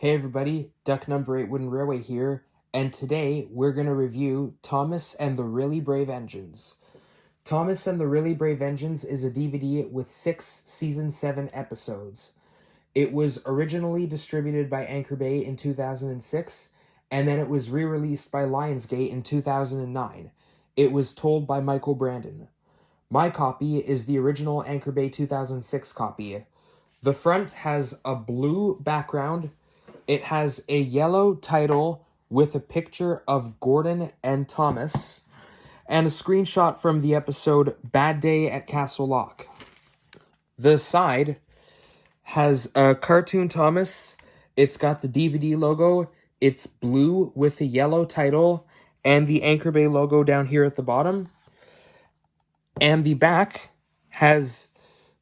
Hey everybody, Duck Number 8 Wooden Railway here, and today we're going to review Thomas and the Really Brave Engines. Thomas and the Really Brave Engines is a DVD with 6 Season 7 episodes. It was originally distributed by Anchor Bay in 2006, and then it was re-released by Lionsgate in 2009. It was told by Michael Brandon. My copy is the original Anchor Bay 2006 copy. The front has a blue background. It has a yellow title with a picture of Gordon and Thomas and a screenshot from the episode Bad Day at Castle Lock. The side has a cartoon Thomas. It's got the DVD logo. It's blue with a yellow title and the Anchor Bay logo down here at the bottom. And the back has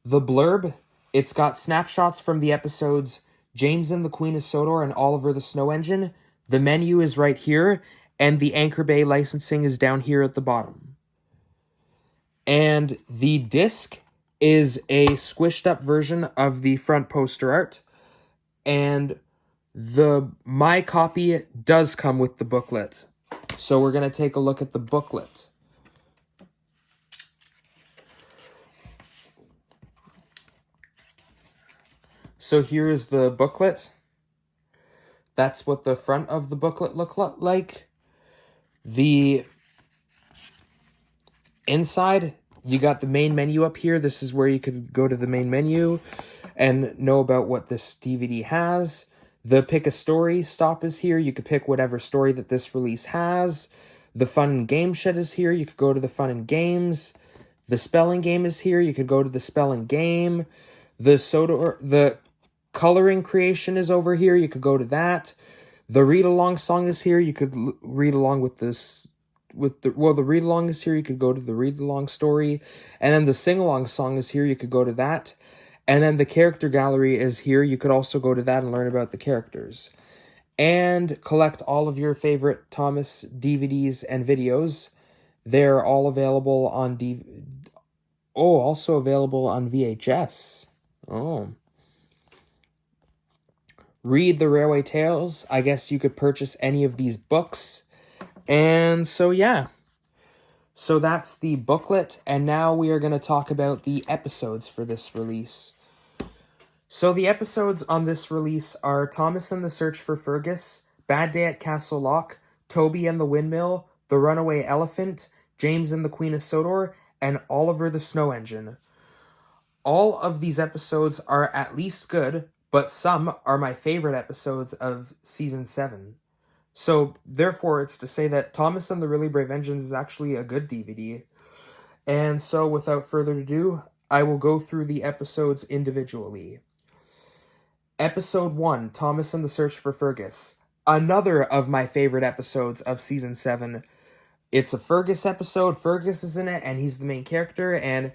the blurb. It's got snapshots from the episodes James and the Queen of Sodor and Oliver the Snow Engine. The menu is right here, and the Anchor Bay licensing is down here at the bottom. And the disc is a squished up version of the front poster art, and my copy does come with the booklet. So we're going to take a look at the booklet. So here is the booklet. That's what the front of the booklet look like. The inside, you got the main menu up here. This is where you could go to the main menu and know about what this DVD has. The Pick a Story stop is here. You could pick whatever story that this release has. The Fun and Game Shed is here. You could go to the Fun and Games. The Spelling Game is here. You could go to the Spelling Game. The Coloring Creation is over here. You could go to that. The read-along song is here. You could read along with this. The read-along is here. You could go to the read-along story. And then the sing-along song is here. You could go to that. And then the character gallery is here. You could also go to that and learn about the characters. And collect all of your favorite Thomas DVDs and videos. They're all available on also available on VHS. Read the Railway Tales. I guess you could purchase any of these books. And so, yeah. So that's the booklet. And now we are going to talk about the episodes for this release. So the episodes on this release are Thomas and the Search for Fergus, Bad Day at Castle Lock, Toby and the Windmill, The Runaway Elephant, James and the Queen of Sodor, and Oliver the Snow Engine. All of these episodes are at least good, but some are my favorite episodes of Season 7. So, therefore, it's to say that Thomas and the Really Brave Engines is actually a good DVD. And so, without further ado, I will go through the episodes individually. Episode 1, Thomas and the Search for Fergus. Another of my favorite episodes of Season 7. It's a Fergus episode. Fergus is in it, and he's the main character, and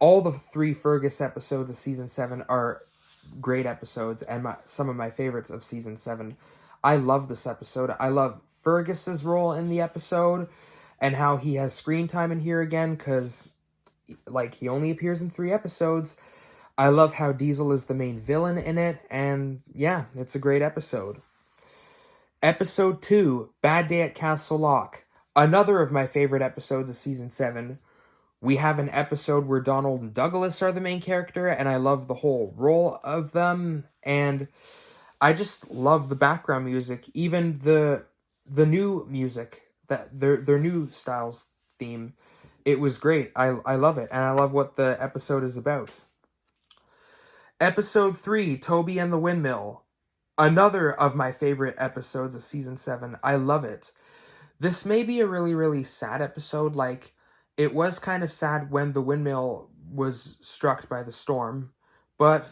all the 3 Fergus episodes of Season 7 are great episodes and some of my favorites of Season 7. I love this episode. I love Fergus's role in the episode and how he has screen time in here again because, he only appears in 3 episodes. I love how Diesel is the main villain in it, and yeah, it's a great episode. Episode 2, Bad Day at Castle Lock. Another of my favorite episodes of Season 7. We have an episode where Donald and Douglas are the main character, and I love the whole role of them, and I just love the background music, even the new music, that their new styles theme. It was great. I love it, and I love what the episode is about. Episode 3, Toby and the Windmill. Another of my favorite episodes of Season 7. I love it. This may be a really, really sad episode, it was kind of sad when the windmill was struck by the storm, but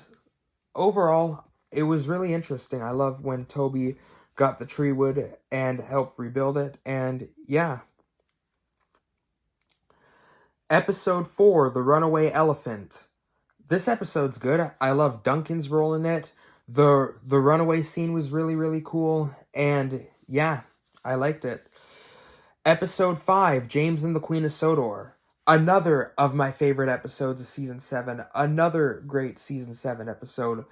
overall, it was really interesting. I love when Toby got the tree wood and helped rebuild it, and yeah. Episode 4, The Runaway Elephant. This episode's good. I love Duncan's role in it. The runaway scene was really, really cool, and yeah, I liked it. Episode 5, James and the Queen of Sodor. Another of my favorite episodes of Season 7. Another great Season 7 episode.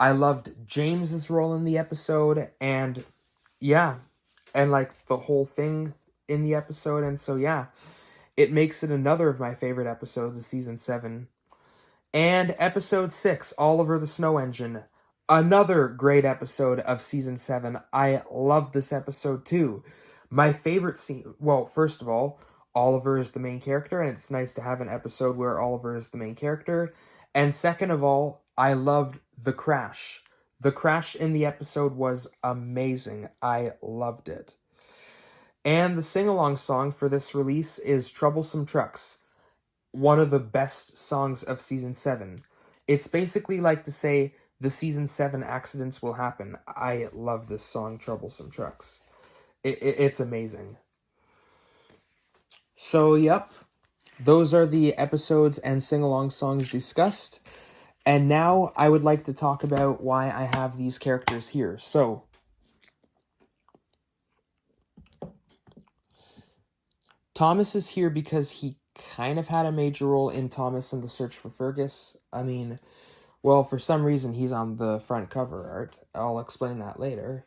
I loved James's role in the episode, and yeah, and like the whole thing in the episode, and so yeah, it makes it another of my favorite episodes of season 7. And episode 6, Oliver the Snow Engine, another great episode of season 7. I love this episode too. My favorite scene, well, first of all, Oliver is the main character, and it's nice to have an episode where Oliver is the main character. And second of all, I loved the crash. The crash in the episode was amazing. I loved it. And the sing-along song for this release is Troublesome Trucks, one of the best songs of season 7. It's basically like to say the season 7 accidents will happen. I love this song, Troublesome Trucks. It's amazing. So, yep, those are the episodes and sing-along songs discussed. And now I would like to talk about why I have these characters here. So, Thomas is here because he kind of had a major role in Thomas and the Search for Fergus. I mean, well, for some reason he's on the front cover art. I'll explain that later.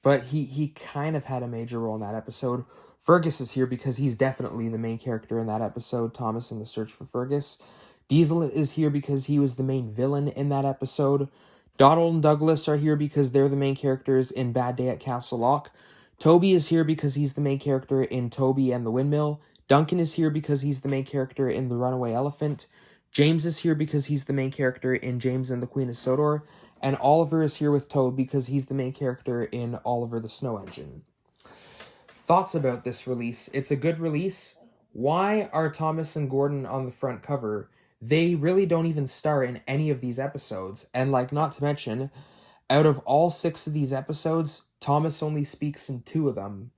But he kind of had a major role in that episode. Fergus is here because he's definitely the main character in that episode, Thomas and the Search for Fergus. Diesel is here because he was the main villain in that episode. Donald and Douglas are here because they're the main characters in Bad Day at Castle Lock. Toby is here because he's the main character in Toby and the Windmill. Duncan is here because he's the main character in The Runaway Elephant. James is here because he's the main character in James and the Queen of Sodor. And Oliver is here with Toad because he's the main character in Oliver the Snow Engine. Thoughts about this release? It's a good release. Why are Thomas and Gordon on the front cover? They really don't even star in any of these episodes. And like, not to mention, out of all 6 of these episodes, Thomas only speaks in 2 of them.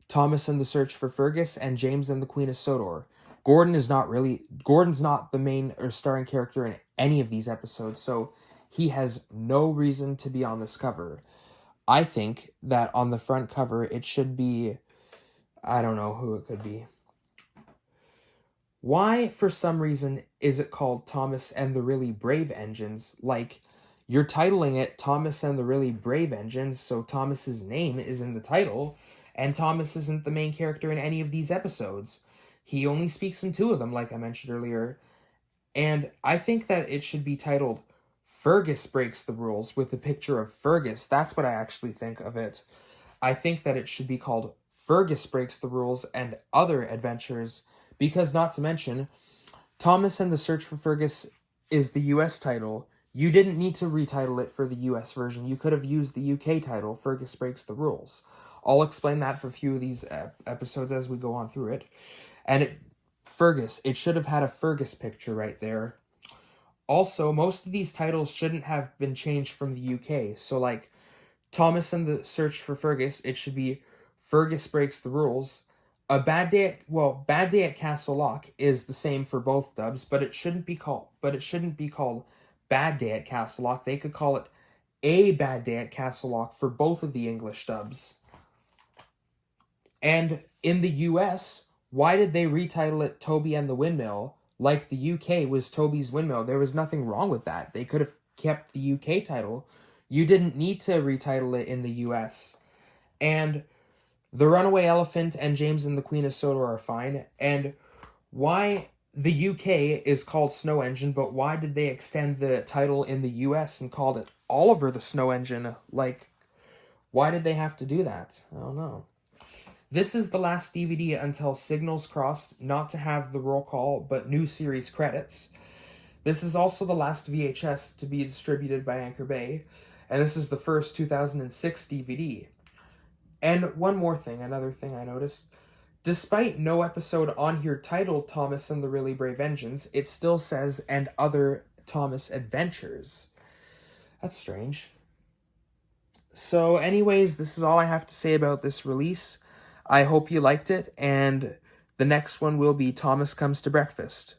Thomas and the Search for Fergus and James and the Queen of Sodor. Gordon's not the main or starring character in any of these episodes, so he has no reason to be on this cover. I think that on the front cover it should be, I don't know who it could be. Why, for some reason, is it called Thomas and the Really Brave Engines? Like, you're titling it Thomas and the Really Brave Engines, so Thomas's name is in the title, and Thomas isn't the main character in any of these episodes. He only speaks in 2 of them, like I mentioned earlier. And I think that it should be titled Fergus Breaks the Rules with a picture of Fergus. That's what I actually think of it. I think that it should be called Fergus Breaks the Rules and Other Adventures, because not to mention, Thomas and the Search for Fergus is the US title. You didn't need to retitle it for the US version. You could have used the UK title, Fergus Breaks the Rules. I'll explain that for a few of these episodes as we go on through it. And Fergus, it should have had a Fergus picture right there. Also, most of these titles shouldn't have been changed from the UK. So like, Thomas and the Search for Fergus, it should be Fergus Breaks the Rules. Bad Day at Castle Lock is the same for both dubs, but it shouldn't be called Bad Day at Castle Lock. They could call it A Bad Day at Castle Lock for both of the English dubs. And in the US, why did they retitle it Toby and the Windmill? Like the UK was Toby's Windmill. There was nothing wrong with that. They could have kept the UK title. You didn't need to retitle it in the US. And The Runaway Elephant and James and the Queen of Sodor are fine. And why the UK is called Snow Engine, but why did they extend the title in the US and called it Oliver the Snow Engine? Like, why did they have to do that? I don't know. This is the last DVD until Signals Crossed, not to have the roll call, but new series credits. This is also the last VHS to be distributed by Anchor Bay, and this is the first 2006 DVD. And one more thing, another thing I noticed. Despite no episode on here titled Thomas and the Really Brave Engines, it still says, and other Thomas adventures. That's strange. So anyways, this is all I have to say about this release. I hope you liked it, and the next one will be Thomas Comes to Breakfast.